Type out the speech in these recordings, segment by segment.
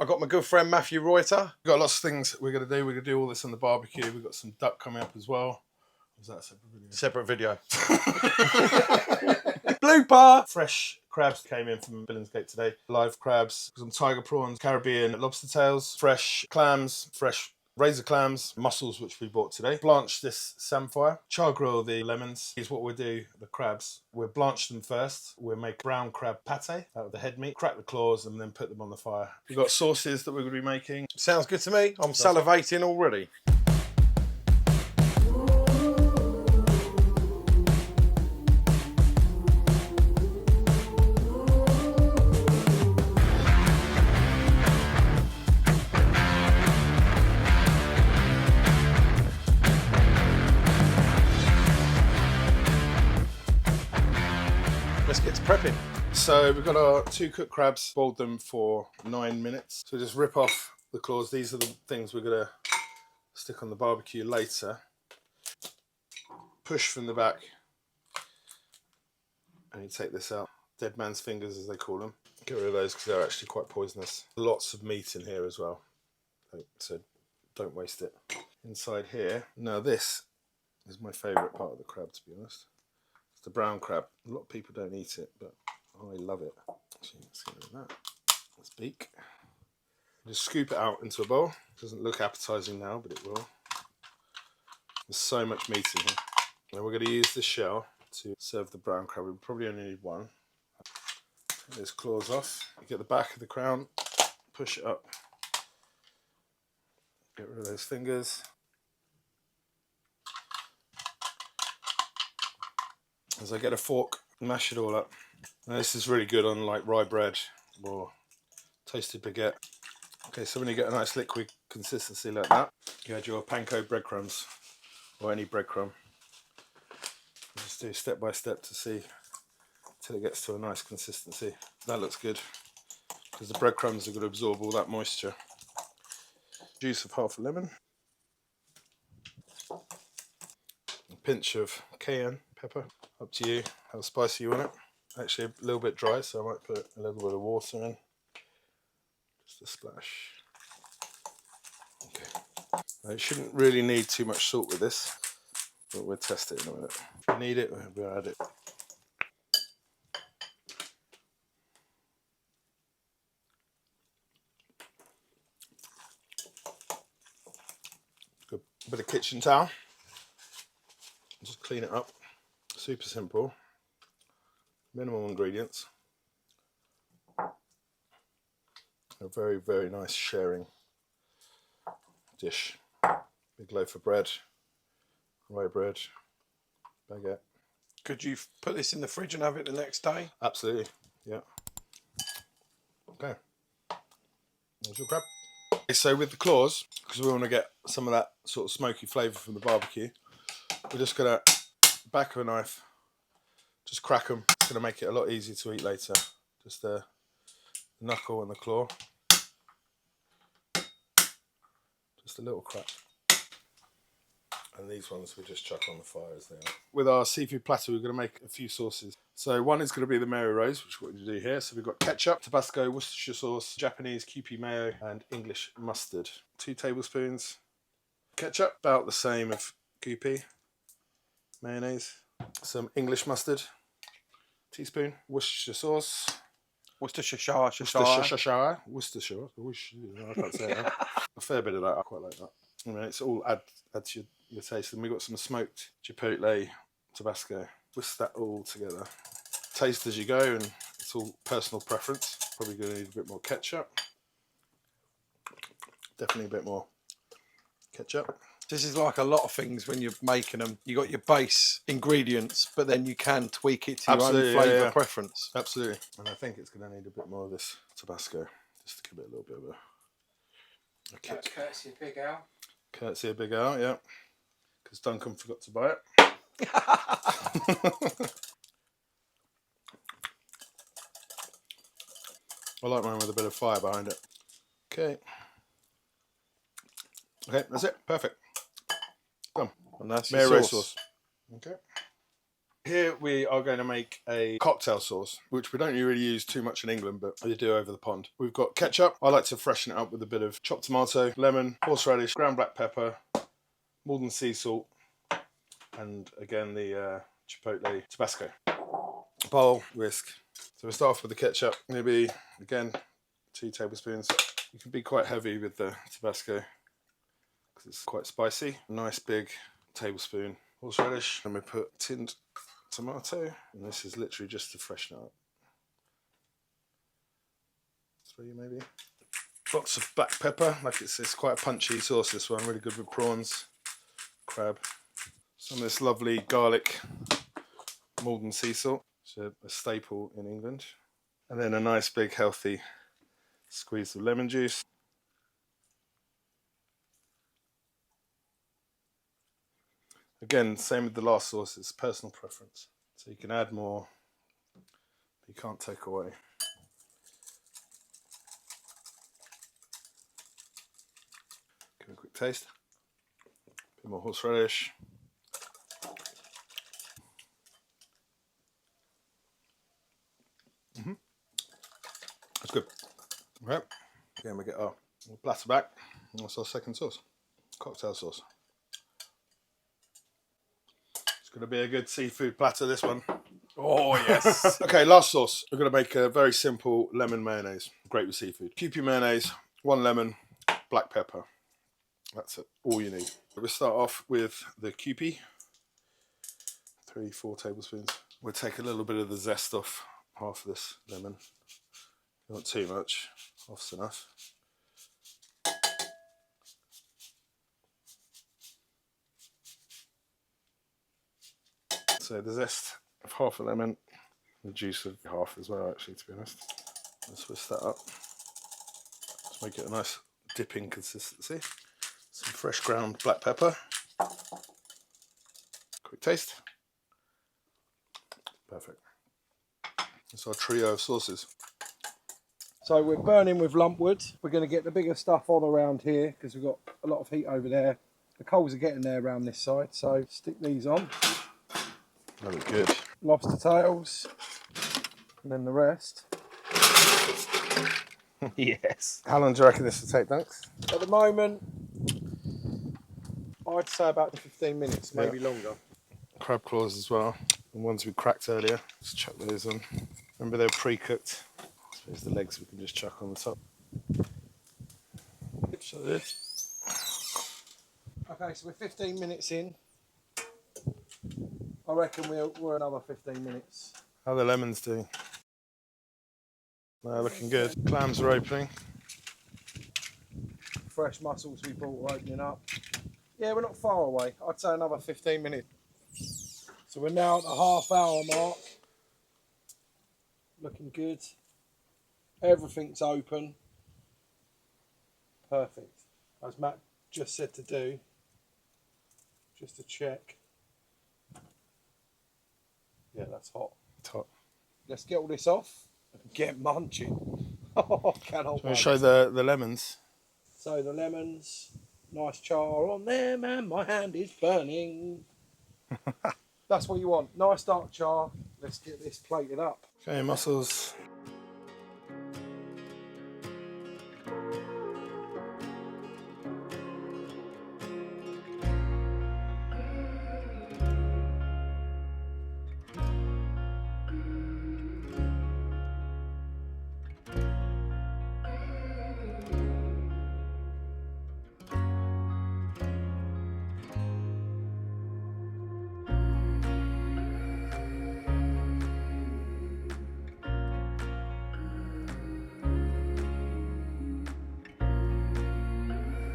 I got my good friend Matthew Reuther. We've got lots of things we're going to do. We're going to do all this on the barbecue. We've got some duck coming up as well. Was that a separate video? Separate video. Blooper! Fresh crabs came in from Billingsgate today. Live crabs, some tiger prawns, Caribbean lobster tails, fresh clams, fresh razor clams, mussels which we bought today. Blanch this samphire, chargrill the lemons. Here's what we'll do, the crabs. We'll blanch them first. We'll make brown crab paté out of the head meat, crack the claws and then put them on the fire. We've got sauces that we're going to be making. Sounds good to me. I'm salivating already. Let's get to prepping. So we've got our 2 cooked crabs, boiled them for 9 minutes. So just rip off the claws. These are the things we're going to stick on the barbecue later. Push from the back. And you take this out. Dead man's fingers, as they call them. Get rid of those because they're actually quite poisonous. Lots of meat in here as well. So don't waste it. Inside here. Now this is my favourite part of the crab, to be honest. It's the brown crab. A lot of people don't eat it, but I love it. So let's get rid of that. That's beak. Just scoop it out into a bowl. It doesn't look appetizing now, but it will. There's so much meat in here. Now we're going to use this shell to serve the brown crab. We probably only need one. Take those claws off. You get the back of the crown, push it up. Get rid of those fingers. As I get a fork, mash it all up. Now this is really good on like rye bread or toasted baguette. Okay, so when you get a nice liquid consistency like that, you add your panko breadcrumbs or any breadcrumb. Just do step by step to see till it gets to a nice consistency. That looks good because the breadcrumbs are going to absorb all that moisture. Juice of half a lemon. A pinch of cayenne pepper. Up to you how spicy you want it. Actually a little bit dry, so I might put a little bit of water in. Just a splash. Okay. Now, it shouldn't really need too much salt with this, but we'll test it in a minute. If we need it, we'll add it. Good bit of kitchen towel. Just clean it up. Super simple. Minimal ingredients. A very, very nice sharing dish. Big loaf of bread, rye bread, baguette. Could you put this in the fridge and have it the next day? Absolutely, yeah. Okay. There's your crab. Okay, so with the claws, because we want to get some of that sort of smoky flavour from the barbecue, we're just going to, back of a knife, just crack them. It's going to make it a lot easier to eat later. Just the knuckle and the claw. Just a little crack. And these ones we just chuck on the fire as they are. With our seafood platter, we're going to make a few sauces. So one is going to be the Mary Rose, which is what we do here. So we've got ketchup, Tabasco, Worcestershire sauce, Japanese Kewpie mayo, and English mustard. 2 tablespoons. Ketchup, about the same of Kewpie. Mayonnaise. Some English mustard. Teaspoon. Worcestershire sauce. Worcestershire. Worcestershire. I can't say that. A fair bit of that. I quite like that. I mean, it's all add to your taste. And we've got some smoked chipotle Tabasco. Whisk that all together. Taste as you go, and it's all personal preference. Probably going to need a bit more ketchup. Definitely a bit more ketchup. This is like a lot of things when you're making them. You got your base ingredients, but then you can tweak it to your own flavour preference. Absolutely. And I think it's going to need a bit more of this Tabasco, just to give it a little bit of a kick. That's courtesy of Big Al. Courtesy of Big Al, yeah. Because Duncan forgot to buy it. I like mine with a bit of fire behind it. Okay. Okay, that's it. Perfect. Done. And that's Mary your Rose sauce. sauce. Okay. Here we are going to make a cocktail sauce, which we don't really use too much in England, but we do over the pond. We've got ketchup. I like to freshen it up with a bit of chopped tomato, lemon, horseradish, ground black pepper, Maldon sea salt, and again the chipotle Tabasco. Bowl, whisk. So we start off with the ketchup, maybe again 2 tablespoons. You can be quite heavy with the Tabasco because it's quite spicy. A nice big tablespoon horseradish, and we put tinned tomato, and this is literally just to freshen it up. 3 maybe. Lots of black pepper, like it's quite a punchy sauce, this one, really good with prawns, crab. Some of this lovely garlic Maldon sea salt, it's a staple in England. And then a nice big healthy squeeze of lemon juice. Again, same with the last sauce, it's personal preference. So you can add more, but you can't take away. Give it a quick taste. A bit more horseradish. That's good. Right. Again, we get our platter back. That's our second sauce, cocktail sauce. It's going to be a good seafood platter, this one. Oh, yes. Okay, last sauce. We're going to make a very simple lemon mayonnaise. Great with seafood. Kewpie mayonnaise, 1 lemon, black pepper. That's it, all you need. We'll start off with the Kewpie. 3-4 tablespoons. We'll take a little bit of the zest off half of this lemon. Not too much, off's enough. So the zest of half a lemon, the juice of half as well, actually, to be honest. Let's whisk that up. Let's make it a nice dipping consistency. Some fresh ground black pepper. Quick taste. Perfect. That's our trio of sauces. So we're burning with lump wood. We're going to get the bigger stuff on around here because we've got a lot of heat over there. The coals are getting there around this side, so stick these on. Very good. Lobster tails, and then the rest. Yes. How long do you reckon this will take, Dunks? At the moment, I'd say about 15 minutes, maybe longer. Crab claws as well, the ones we cracked earlier. Just chuck those on. Remember they're pre-cooked. There's the legs we can just chuck on the top. So this. Okay, so we're 15 minutes in. I reckon we're another 15 minutes. How are the lemons doing? They're looking good. Clams are opening. Fresh mussels we bought are opening up. Yeah, we're not far away. I'd say another 15 minutes. So we're now at the half-hour mark. Looking good. Everything's open. Perfect. As Matt just said to do. Just to check. Yeah, that's hot. It's hot. Let's get all this off and get munching. Oh, cannot wait. Show the lemons. So the lemons, nice char on them, and my hand is burning. That's what you want. Nice dark char. Let's get this plated up. Okay, mussels.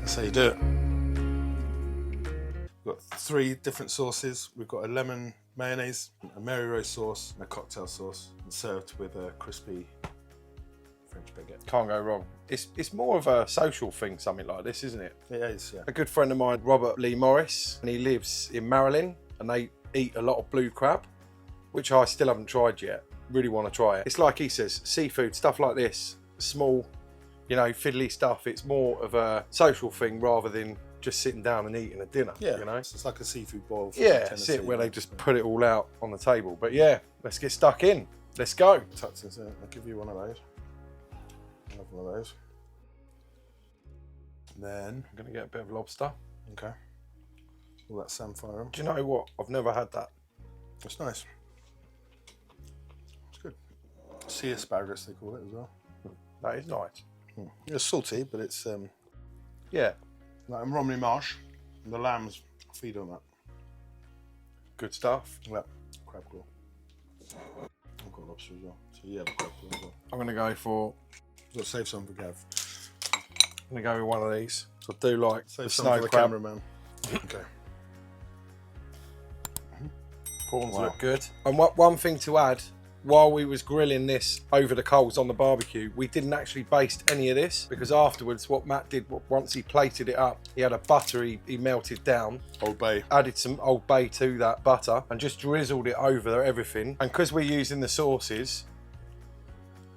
That's how you do it. We've got 3 different sauces. We've got a lemon mayonnaise, a Mary Rose sauce, and a cocktail sauce, and served with a crispy French baguette. Can't go wrong. It's more of a social thing, something like this, isn't it? It is, yeah. A good friend of mine, Robert Lee Morris, and he lives in Maryland, and they eat a lot of blue crab, which I still haven't tried yet. Really want to try it. It's like he says, seafood, stuff like this, small, you know, fiddly stuff. It's more of a social thing rather than just sitting down and eating a dinner. Yeah, you know, it's like a seafood boil. From yeah, Tennessee, sit where they just put it all out on the table. But yeah, let's get stuck in. Let's go. Tucked into it. I'll give you one of those. I'll have one of those. And then I'm gonna get a bit of lobster. okay, all that samphire. Do you know what? I've never had that. It's nice. It's good. Sea asparagus they call it as well. That is nice. It's salty, but it's Yeah, like in Romney Marsh, the lambs feed on that. good stuff. Yeah, crab claw. I've got lobster as well. So yeah, the crab claw as well. I'm gonna go for. I've got to save some for Gav. I'm gonna go with one of these. So I do like Save the some snow for the crab. cameraman. Okay. Prawns Wow. look good. And one thing to add, while we was grilling this over the coals on the barbecue, we didn't actually baste any of this because afterwards what Matt did, once he plated it up, he had a butter he melted down, Old Bay. added some Old Bay to that butter and just drizzled it over everything. And because we're using the sauces,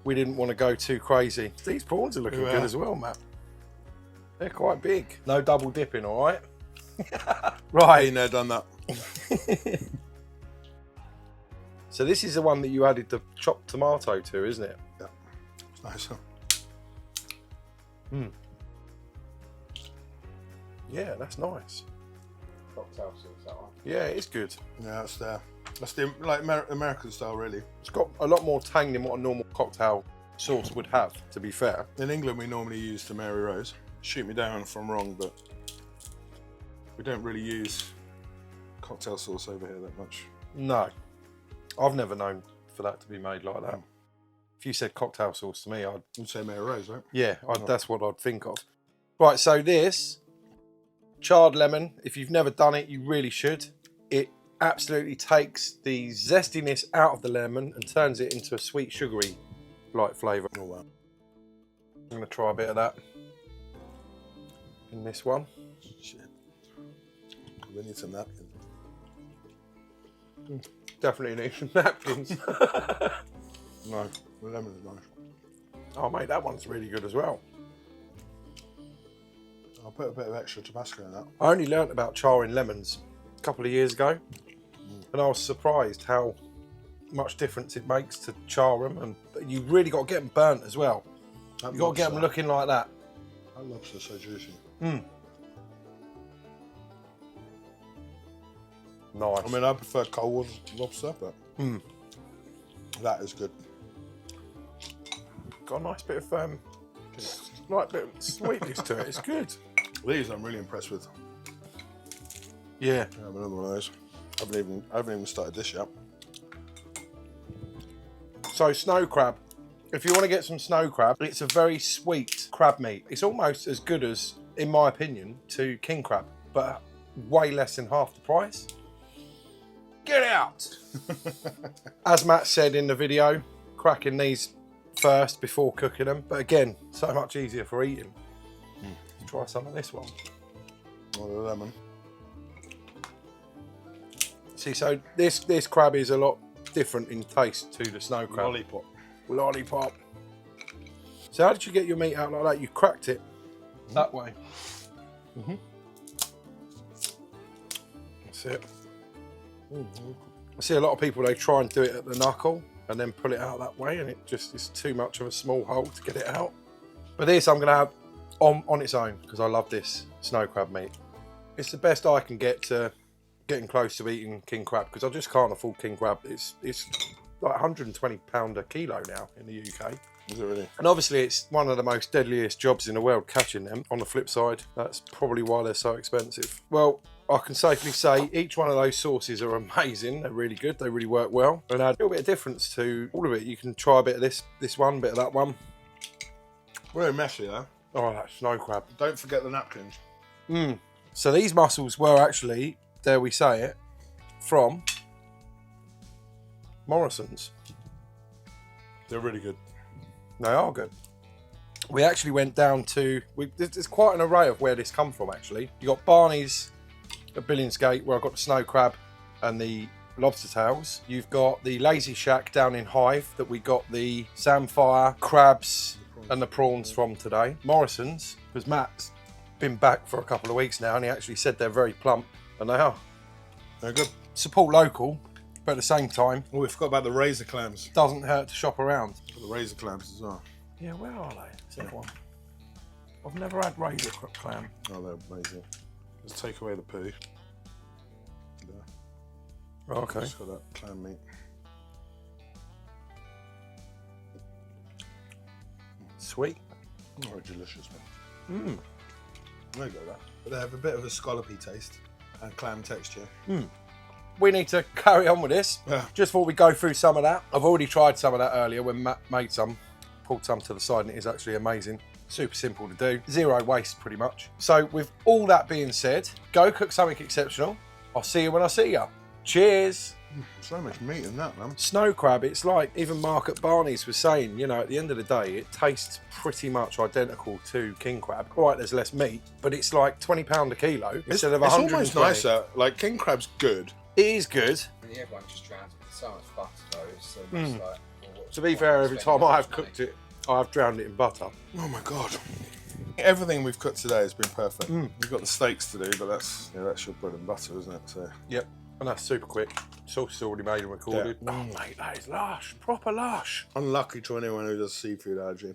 we didn't want to go too crazy. These prawns are looking Yeah. good as well, Matt. They're quite big. No double dipping, all right? Right. Been there, done that. So this is the one that you added the chopped tomato to, isn't it? Yeah. It's nice. Huh? Yeah, that's nice. Cocktail sauce, that one. Yeah, it's good. Yeah, that's there. That's the like American style, really. It's got a lot more tang than what a normal cocktail sauce would have, to be fair. In England, we normally use the Mary Rose. Shoot me down if I'm wrong, but we don't really use cocktail sauce over here that much. No, I've never known for that to be made like that. If you said cocktail sauce to me, You'd say Mary Rose, right? yeah, that's what I'd think of. Right, so this charred lemon, if you've never done it, you really should. It absolutely takes the zestiness out of the lemon and turns it into a sweet, sugary light flavour. Oh wow. I'm going to try a bit of that in this one. Shit. We need some napkins. Definitely need some napkins. No, the lemon is nice. Oh mate, that one's really good as well. I'll put a bit of extra Tabasco in that. I only learnt about charring lemons a couple of years ago, and I was surprised how much difference it makes to char them, and you really got to get them burnt as well. You've got to get them looking like that. That lobster's so juicy. Nice. I mean, I prefer cold lobster, but that is good. Got a nice bit of like bit of sweetness to it. It's good. These I'm really impressed with. Yeah. I have another one of those. I haven't even started this yet. So snow crab. If you want to get some snow crab, it's a very sweet crab meat. It's almost as good as, in my opinion, to king crab, but way less than half the price. Get out! As Matt said in the video, cracking these first before cooking them. But again, so much easier for eating. Let's try some of this one. Or the lemon. See, so this crab is a lot different in taste to the snow crab. Lollipop. Lollipop. So how did you get your meat out like that? You cracked it that way. That's it. I see a lot of people, they try and do it at the knuckle and then pull it out that way, and it just is too much of a small hole to get it out. But this I'm going to have on its own because I love this snow crab meat. It's the best I can get to getting close to eating king crab because I just can't afford king crab. It's like £120 a kilo now in the UK. Is it really? And obviously it's one of the most deadliest jobs in the world catching them. On the flip side, that's probably why they're so expensive. Well, I can safely say each one of those sauces are amazing. They're really good. They really work well. And add a little bit of difference to all of it. You can try a bit of this one, bit of that one. Very messy though. Oh, that snow crab. Don't forget the napkins. So these mussels were actually, dare we say it, from Morrisons. They're really good. They are good. We actually went down to, there's quite an array of where this come from actually. You got Barney's at Billingsgate where I got the snow crab and the lobster tails. You've got the Lazy Shack down in Hythe that we got the Samphire, crabs and the prawns from today. Morrisons, because Matt's been back for a couple of weeks now, and he actually said they're very plump, and they are. They're good. Support local, but at the same time, Oh, we forgot about the razor clams. doesn't hurt to shop around. The razor clams as well. Yeah, where are they? Let's have one. I've never had razor clam. Oh, they're amazing. Let's take away the poo. There. Oh, okay. Just got that clam meat. Sweet. Oh, delicious, man. There you go, that. But they have a bit of a scallopy taste and clam texture. We need to carry on with this. Yeah. Just thought we'd go through some of that. I've already tried some of that earlier when Matt made some. Pulled some to the side and it is actually amazing. Super simple to do. Zero waste pretty much. So with all that being said, go cook something exceptional. I'll see you when I see you. Cheers. So much meat in that, man. Snow crab, it's like even Mark at Barney's was saying, you know, at the end of the day, it tastes pretty much identical to king crab. Right, there's less meat, but it's like £20 a kilo instead of 120. It's almost nicer. Like, king crab's good. It is good. And everyone just drowns it with so much butter though. It's so much like, well, what's To be the fair, point every of time spending I've that much cooked it, I've drowned it in butter. Oh my god. Everything we've cooked today has been perfect. We've got the steaks to do, but that's your bread and butter, isn't it? So Yep, and that's super quick. Sauce is already made and recorded. Yeah. Oh mate, that is lush, proper lush. unlucky to anyone who does seafood allergy.